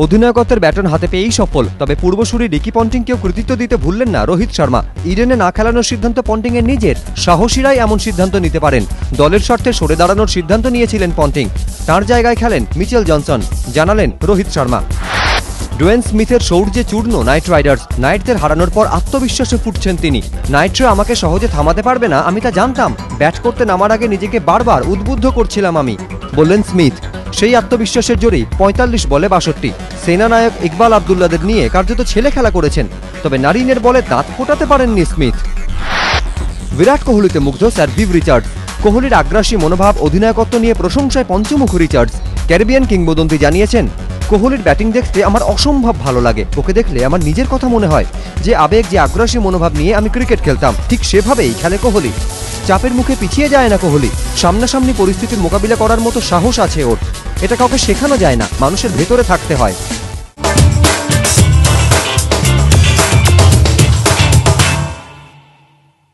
অধিনায়কত্বের baton হাতে পেয়েই সফল, তবে পূর্বসূরি রিকি পন্টিংকেও কৃতিত্ব দিতে ভুললেন না রোহিত শর্মা। ইডেনে না খেলানোর সিদ্ধান্ত পন্টিংয়ের নিজের, সাহসীরাই এমন সিদ্ধান্ত নিতে পারেন। দলের স্বার্থে সরে দাঁড়ানোর সিদ্ধান্ত নিয়েছিলেন পন্টিং, তাঁর জায়গায় খেলেন মিচেল জনসন, জানালেন রোহিত শর্মা। ডোয়েন স্মিথের শৌর্যে চূর্ণ নাইট রাইডার্স, নাইটদের হারানোর পর আত্মবিশ্বাসে ফুটছেন তিনি। নাইটরা আমাকে সহজে থামাতে পারবে না, আমি তা জানতাম। ব্যাট করতে নামার আগে নিজেকে বারবার উদ্বুদ্ধ করছিলাম আমি, বললেন স্মিথ। সেই আত্মবিশ্বাসের জোরেই ৪৫ বলে ৬২। সেনানায়ক ইকবাল আবদুল্লাদের নিয়ে কার্যত ছেলে খেলা করেছেন, তবে নারিনের বলে দাঁত ফোটাতে পারেননি স্মিথ। বিরাট কোহলিতে মুগ্ধ স্যার ভিভ রিচার্ডস। কোহলির আগ্রাসী মনোভাব, অধিনায়কত্ব নিয়ে প্রশংসায় পঞ্চমুখ রিচার্ডস। ক্যারিবিয়ান কিংবদন্তি জানিয়েছেন, কোহলির ব্যাটিং দেখতে আমার অসম্ভব ভালো লাগে। ওকে দেখলে আমার নিজের কথা মনে হয়। যে আবেগ, যে আগ্রাসী মনোভাব নিয়ে আমি ক্রিকেট খেলতাম, ঠিক সেভাবেই খেলে কোহলি। চাপের মুখে পিছিয়ে যায় না কোহলি। সামনাসামনি পরিস্থিতির মোকাবিলা করার মতো সাহস আছে ওর। এটা কাউকে শেখানো যায় না, মানুষের ভেতরে থাকতে হয়।